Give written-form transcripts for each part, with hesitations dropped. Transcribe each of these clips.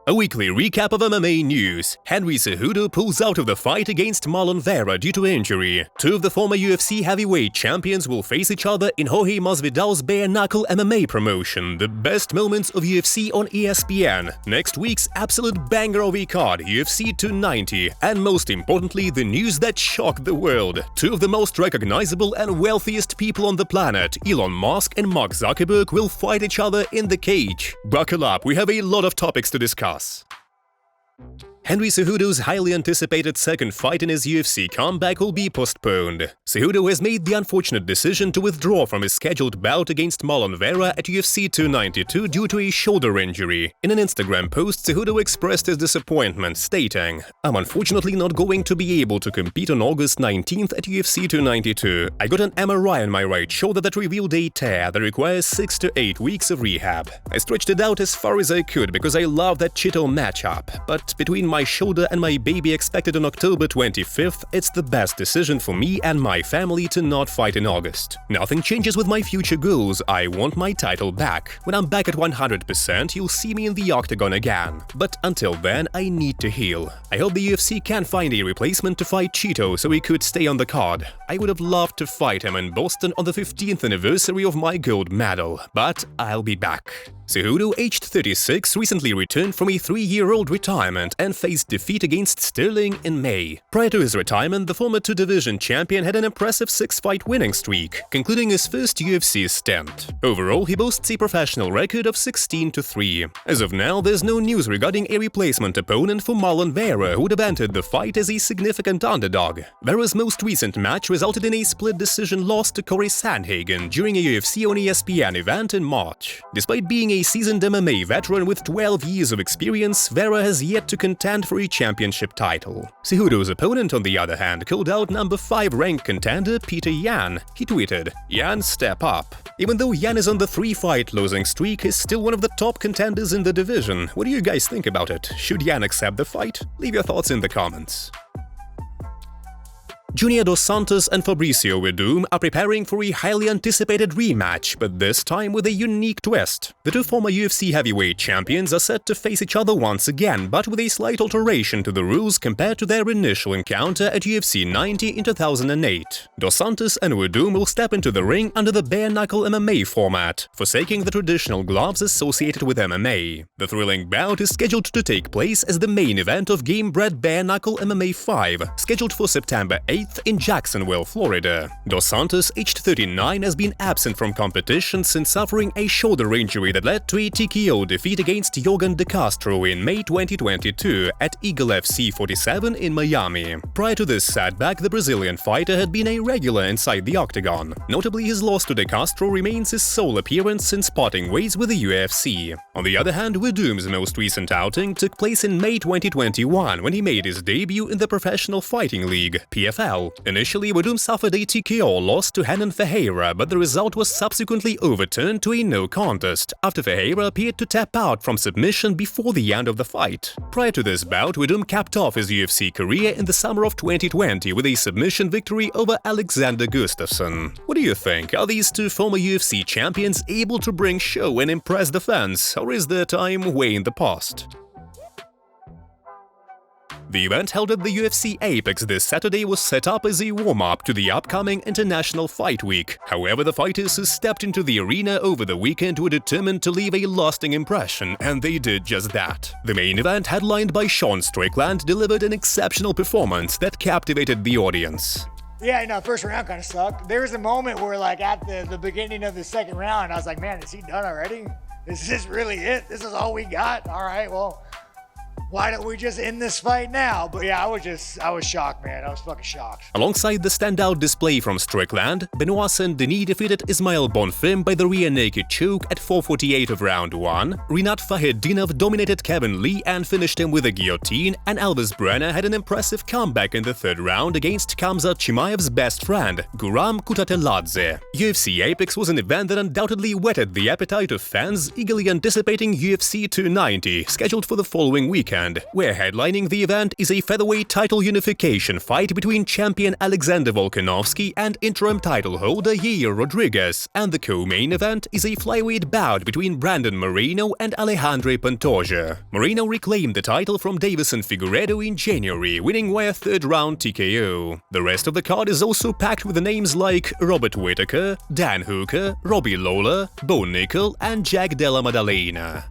A weekly recap of MMA news. Henry Cejudo pulls out of the fight against Marlon Vera due to injury. Two of the former UFC heavyweight champions will face each other in Jorge Masvidal's bare-knuckle MMA promotion, the best moments of UFC on ESPN. Next week's absolute banger of a card, UFC 290. And most importantly, the news that shocked the world. Two of the most recognizable and wealthiest people on the planet, Elon Musk and Mark Zuckerberg, will fight each other in the cage. Buckle up, we have a lot of topics to discuss. Henry Cejudo's highly anticipated second fight in his UFC comeback will be postponed. Cejudo has made the unfortunate decision to withdraw from his scheduled bout against Marlon Vera at UFC 292 due to a shoulder injury. In an Instagram post, Cejudo expressed his disappointment, stating, "I'm unfortunately not going to be able to compete on August 19th at UFC 292. I got an MRI on my right shoulder that revealed a tear that requires 6 to 8 weeks of rehab. I stretched it out as far as I could because I love that Chito matchup, but between my shoulder and my baby expected on October 25th, it's the best decision for me and my family to not fight in August. Nothing changes with my future goals. I want my title back. When I'm back at 100%, you'll see me in the octagon again. But until then, I need to heal. I hope the UFC can find a replacement to fight Chito so he could stay on the card. I would have loved to fight him in Boston on the 15th anniversary of my gold medal, but I'll be back." Cejudo, aged 36, recently returned from a 3-year-old retirement and faced defeat against Sterling in May. Prior to his retirement, the former two-division champion had an impressive 6-fight winning streak, concluding his first UFC stint. Overall, he boasts a professional record of 16-3. As of now, there's no news regarding a replacement opponent for Marlon Vera, who would have entered the fight as a significant underdog. Vera's most recent match resulted in a split decision loss to Corey Sandhagen during a UFC on ESPN event in March. Despite being a seasoned MMA veteran with 12 years of experience, Vera has yet to contend for a championship title. Cejudo's opponent, on the other hand, called out number 5 ranked contender Peter Yan. He tweeted, "Yan, step up." Even though Yan is on the 3-fight losing streak, he's still one of the top contenders in the division. What do you guys think about it? Should Yan accept the fight? Leave your thoughts in the comments. Junior dos Santos and Fabricio Werdum are preparing for a highly anticipated rematch, but this time with a unique twist. The two former UFC heavyweight champions are set to face each other once again, but with a slight alteration to the rules compared to their initial encounter at UFC 90 in 2008. Dos Santos and Werdum will step into the ring under the bare-knuckle MMA format, forsaking the traditional gloves associated with MMA. The thrilling bout is scheduled to take place as the main event of Game-Bred Bare-Knuckle MMA 5, scheduled for September 8th in Jacksonville, Florida. Dos Santos, aged 39, has been absent from competition since suffering a shoulder injury that led to a TKO defeat against Yorgan De Castro in May 2022 at Eagle FC 47 in Miami. Prior to this setback, the Brazilian fighter had been a regular inside the octagon. Notably, his loss to De Castro remains his sole appearance since parting ways with the UFC. On the other hand, Werdum's most recent outing took place in May 2021 when he made his debut in the Professional Fighting League, PFL. Initially, Werdum suffered a TKO loss to Renan Ferreira, but the result was subsequently overturned to a no contest, after Ferreira appeared to tap out from submission before the end of the fight. Prior to this bout, Werdum capped off his UFC career in the summer of 2020 with a submission victory over Alexander Gustafsson. What do you think? Are these two former UFC champions able to bring show and impress the fans, or is their time way in the past? The event held at the UFC Apex this Saturday was set up as a warm-up to the upcoming International Fight Week. However, the fighters who stepped into the arena over the weekend were determined to leave a lasting impression, and they did just that. The main event, headlined by Sean Strickland, delivered an exceptional performance that captivated the audience. Yeah, no, first round kind of sucked. There was a moment where, like, at the beginning of the second round, I was like, man, is he done already? Is this really it? This is all we got? All right, well, why don't we just end this fight now? But yeah, I was shocked, man. I was fucking shocked. Alongside the standout display from Strickland, Benoit Saint-Denis defeated Ismail Bonfim by the rear naked choke at 4:48 of round 1, Rinat Fakhretdinov dominated Kevin Lee and finished him with a guillotine, and Elvis Brenner had an impressive comeback in the third round against Khamzat Chimaev's best friend, Guram Kutateladze. UFC Apex was an event that undoubtedly whetted the appetite of fans eagerly anticipating UFC 290, scheduled for the following weekend. weekend, where headlining the event is a featherweight title unification fight between champion Alexander Volkanovski and interim title holder Yair Rodriguez, and the co-main event is a flyweight bout between Brandon Moreno and Alejandro Pantoja. Moreno reclaimed the title from Davison Figueiredo in January, winning via third-round TKO. The rest of the card is also packed with names like Robert Whittaker, Dan Hooker, Robbie Lawler, Bo Nickel, and Jack Della Maddalena.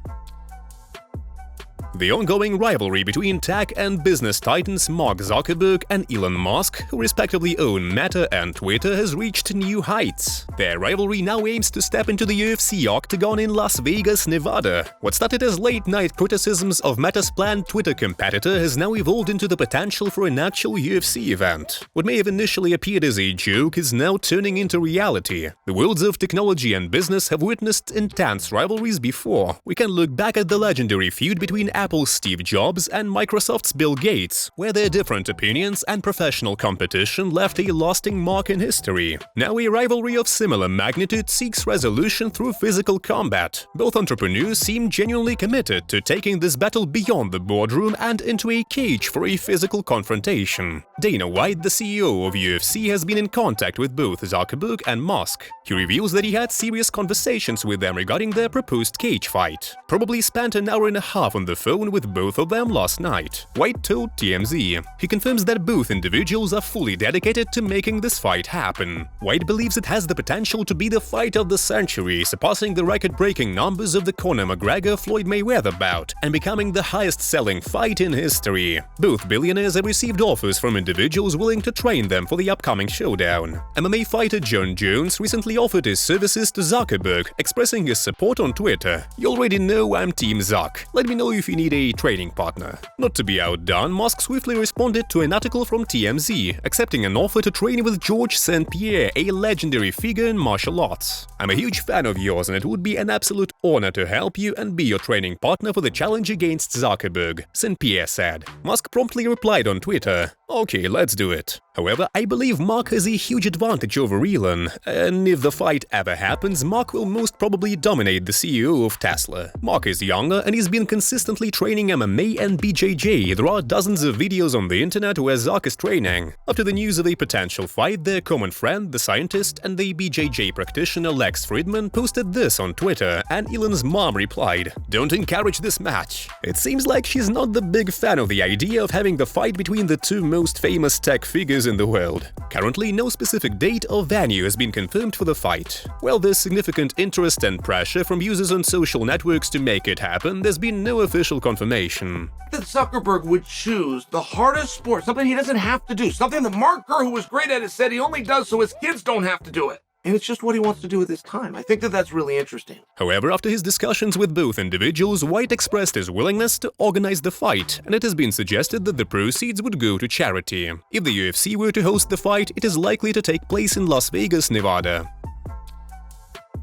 The ongoing rivalry between tech and business titans Mark Zuckerberg and Elon Musk, who respectively own Meta and Twitter, has reached new heights. Their rivalry now aims to step into the UFC octagon in Las Vegas, Nevada. What started as late-night criticisms of Meta's planned Twitter competitor has now evolved into the potential for an actual UFC event. What may have initially appeared as a joke is now turning into reality. The worlds of technology and business have witnessed intense rivalries before. We can look back at the legendary feud between Apple's Steve Jobs and Microsoft's Bill Gates, where their different opinions and professional competition left a lasting mark in history. Now a rivalry of similar magnitude seeks resolution through physical combat. Both entrepreneurs seem genuinely committed to taking this battle beyond the boardroom and into a cage for a physical confrontation. Dana White, the CEO of UFC, has been in contact with both Zuckerberg and Musk. He reveals that he had serious conversations with them regarding their proposed cage fight. Probably spent an hour and a half on the phone with both of them last night, White told TMZ. He confirms that both individuals are fully dedicated to making this fight happen. White believes it has the potential to be the fight of the century, surpassing the record-breaking numbers of the Conor McGregor-Floyd Mayweather bout and becoming the highest-selling fight in history. Both billionaires have received offers from individuals willing to train them for the upcoming showdown. MMA fighter John Jones recently offered his services to Zuckerberg, expressing his support on Twitter. "You already know I'm Team Zuck. Let me know if you need a training partner." Not to be outdone, Musk swiftly responded to an article from TMZ, accepting an offer to train with George St-Pierre, a legendary figure in martial arts. "I'm a huge fan of yours and it would be an absolute honor to help you and be your training partner for the challenge against Zuckerberg," St-Pierre said. Musk promptly replied on Twitter, "Okay, let's do it." However, I believe Mark has a huge advantage over Elon, and if the fight ever happens, Mark will most probably dominate the CEO of Tesla. Mark is younger and he's been consistently training MMA and BJJ. There are dozens of videos on the internet where Zuck is training. After the news of a potential fight, their common friend, the scientist and the BJJ practitioner Lex Fridman, posted this on Twitter, and Elon's mom replied, "Don't encourage this match." It seems like she's not the big fan of the idea of having the fight between the two most famous tech figures in the world. Currently, no specific date or venue has been confirmed for the fight. While there's significant interest and pressure from users on social networks to make it happen, there's been no official confirmation. That Zuckerberg would choose the hardest sport, something he doesn't have to do, something that Mark Kerr, who was great at it, said he only does so his kids don't have to do it. And it's just what he wants to do with his time. I think that that's really interesting. However, after his discussions with both individuals, White expressed his willingness to organize the fight, and it has been suggested that the proceeds would go to charity. If the UFC were to host the fight, it is likely to take place in Las Vegas, Nevada.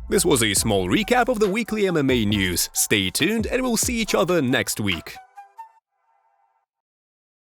This was a small recap of the weekly MMA news. Stay tuned and we'll see each other next week.